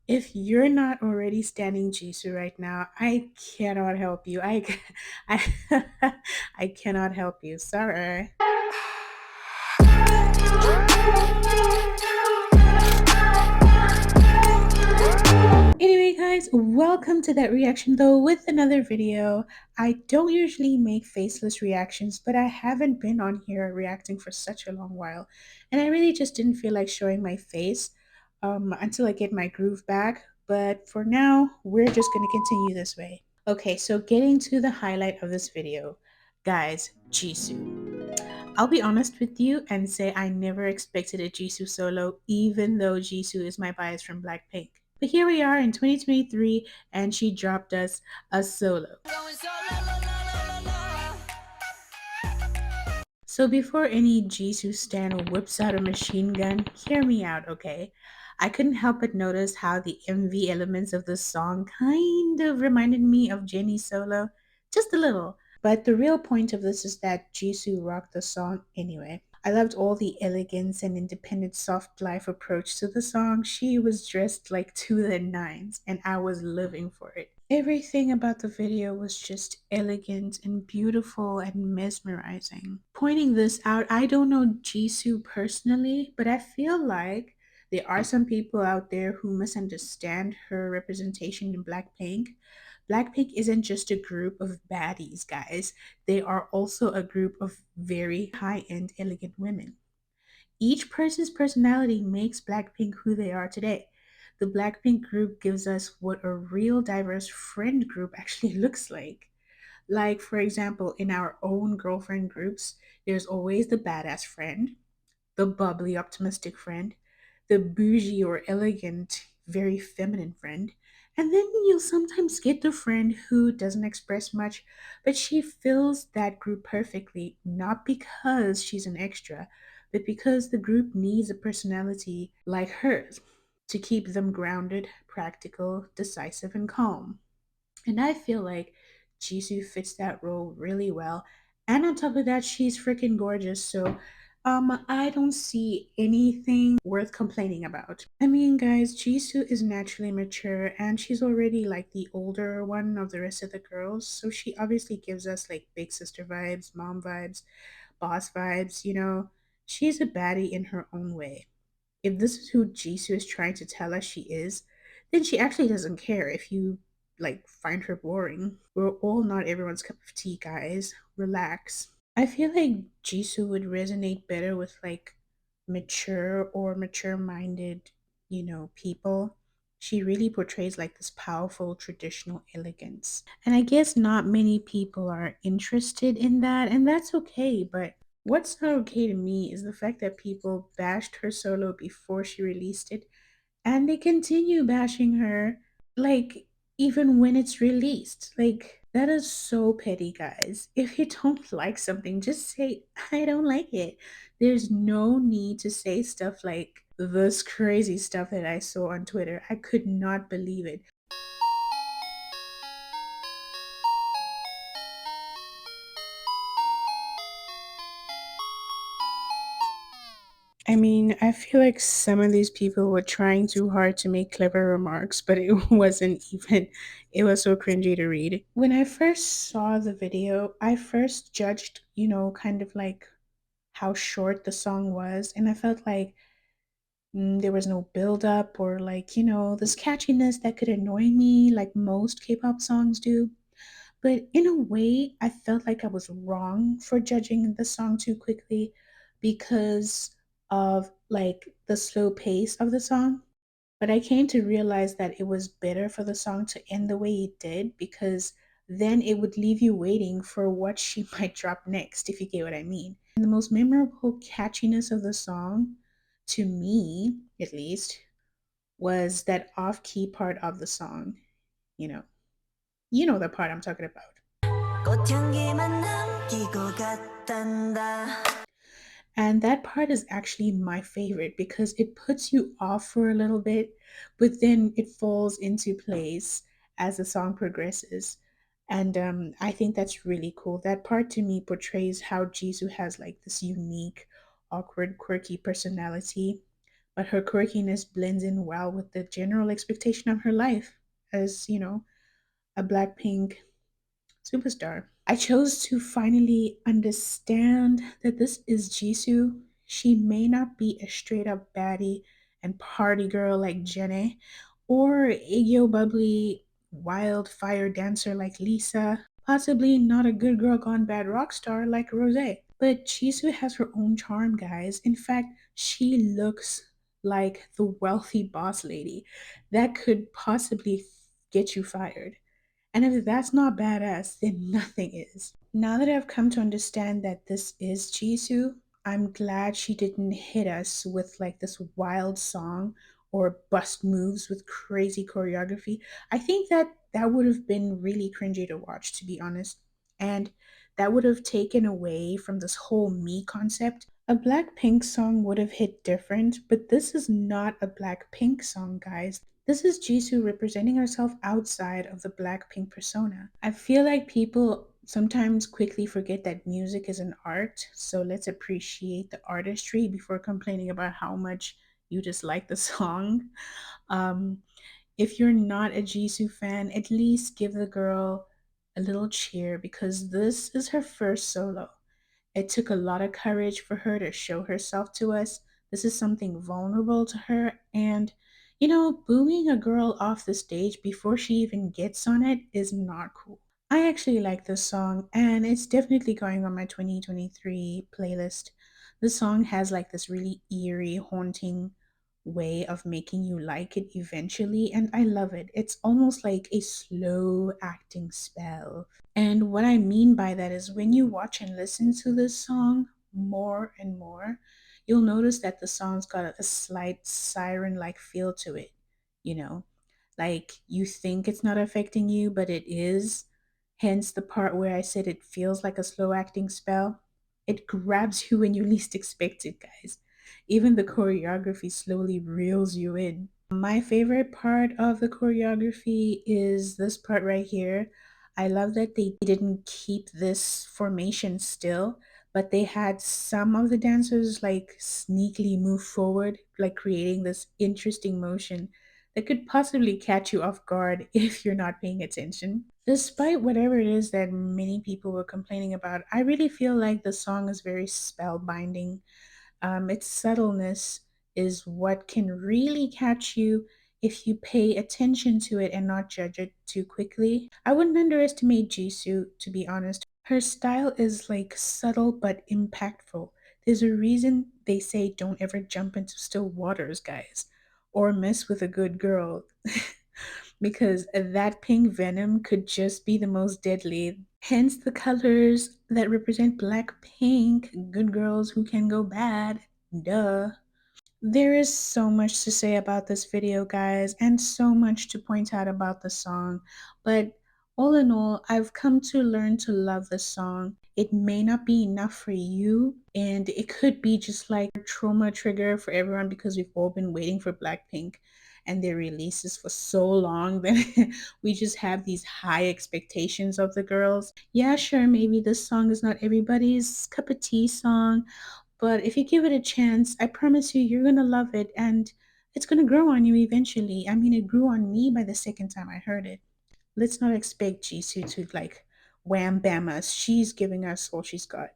If you're not already standing Jisoo right now, I cannot help you. I, I cannot help you. Sorry. Anyway, guys, welcome to that reaction though with another video. I don't usually make faceless reactions, but I haven't been on here reacting for such a long while, and I really just didn't feel like showing my face until I get my groove back. But for now, we're just gonna continue this way. Okay, so getting to the highlight of this video, guys, Jisoo. I'll be honest with you and say I never expected a Jisoo solo, even though Jisoo is my bias from Blackpink. But here we are in 2023, and she dropped us a solo. So before any Jisoo stan whips out a machine gun, hear me out, okay? I couldn't help but notice how the MV elements of the song kind of reminded me of Jennie's solo, just a little. But the real point of this is that Jisoo rocked the song anyway. I loved all the elegance and independent soft life approach to the song. She was dressed like to the nines, and I was living for it. Everything about the video was just elegant and beautiful and mesmerizing. Pointing this out, I don't know Jisoo personally, but I feel like there are some people out there who misunderstand her representation in Blackpink. Blackpink isn't just a group of baddies, guys. They are also a group of very high end, elegant women. Each person's personality makes Blackpink who they are today. The Blackpink group gives us what a real diverse friend group actually looks like. Like, for example, in our own girlfriend groups, there's always the badass friend, the bubbly, optimistic friend, the bougie or elegant, very feminine friend. And then you'll sometimes get the friend who doesn't express much, but she fills that group perfectly, not because she's an extra, but because the group needs a personality like hers to keep them grounded, practical, decisive, and calm. And I feel like Jisoo fits that role really well. And on top of that, she's freaking gorgeous. So I don't see anything worth complaining about. I mean, guys, Jisoo is naturally mature and she's already like the older one of the rest of the girls. So she obviously gives us like big sister vibes, mom vibes, boss vibes. She's a baddie in her own way. If this is who Jisoo is trying to tell us she is, then she actually doesn't care if you like find her boring. We're all not everyone's cup of tea, guys. Relax. I feel like Jisoo would resonate better with like mature or mature minded, people. She really portrays like this powerful traditional elegance. And I guess not many people are interested in that, and that's okay, but what's not okay to me is the fact that people bashed her solo before she released it, and they continue bashing her, like, even when it's released. Like, that is so petty, guys. If you don't like something, just say, I don't like it. There's no need to say stuff like this crazy stuff that I saw on Twitter. I could not believe it. I mean, I feel like some of these people were trying too hard to make clever remarks, but it wasn't even, it was so cringy to read. When I first saw the video, I first judged, kind of like how short the song was, and I felt like there was no build up or like, this catchiness that could annoy me like most K pop songs do. But in a way, I felt like I was wrong for judging the song too quickly because of like the slow pace of the song. But I came to realize that it was better for the song to end the way it did because then it would leave you waiting for what she might drop next, if you get what I mean. And the most memorable catchiness of the song, to me at least, was that off key part of the song. You know, you know the part I'm talking about. 꽃향기만 남기고 갔단다. And that part is actually my favorite because it puts you off for a little bit, but then it falls into place as the song progresses. And I think that's really cool. That part to me portrays how Jisoo has like this unique, awkward, quirky personality, but her quirkiness blends in well with the general expectation of her life as, a Blackpink superstar. I chose to finally understand that this is Jisoo. She may not be a straight up baddie and party girl like Jenny, or a yo bubbly wildfire dancer like Lisa, possibly not a good girl gone bad rock star like Rosé. But Jisoo has her own charm, guys. In fact, she looks like the wealthy boss lady that could possibly get you fired. And if that's not badass, then nothing is. Now that I've come to understand that this is Jisoo, I'm glad she didn't hit us with like this wild song or bust moves with crazy choreography. I think that would have been really cringy to watch, to be honest. And that would have taken away from this whole me concept. A Blackpink song would have hit different, but this is not a Blackpink song, guys. This is Jisoo representing herself outside of the Blackpink persona. I feel like people sometimes quickly forget that music is an art, so let's appreciate the artistry before complaining about how much you dislike the song. Um, if you're not a Jisoo fan, at least give the girl a little cheer because this is her first solo. It took a lot of courage for her to show herself to us. This is something vulnerable to her. And, booing a girl off the stage before she even gets on it is not cool. I actually like this song, and it's definitely going on my 2023 playlist. The song has like this really eerie, haunting way of making you like it eventually, and I love it. It's almost like a slow acting spell. And what I mean by that is when you watch and listen to this song more and more, you'll notice that the song's got a slight siren like feel to it, you know? Like you think it's not affecting you, but it is. Hence the part where I said it feels like a slow acting spell. It grabs you when you least expect it, guys. Even the choreography slowly reels you in. My favorite part of the choreography is this part right here. I love that they didn't keep this formation still, but they had some of the dancers like sneakily move forward, like creating this interesting motion that could possibly catch you off guard if you're not paying attention. Despite whatever it is that many people were complaining about, I really feel like the song is very spellbinding. Its subtleness is what can really catch you if you pay attention to it and not judge it too quickly. I wouldn't underestimate Jisoo, to be honest. Her style is like subtle but impactful. There's a reason they say don't ever jump into still waters, guys, or mess with a good girl. Because that pink venom could just be the most deadly. Hence the colors that represent black pink, good girls who can go bad. Duh. There is so much to say about this video, guys, and so much to point out about the song. But all in all, I've come to learn to love the song. It may not be enough for you, and it could be just like a trauma trigger for everyone because we've all been waiting for Blackpink and their releases for so long that we just have these high expectations of the girls. Yeah, sure, maybe this song is not everybody's cup of tea song, but if you give it a chance, I promise you, you're going to love it and it's going to grow on you eventually. I mean, it grew on me by the second time I heard it. Let's not expect Jisoo to like wham bam us. She's giving us all she's got.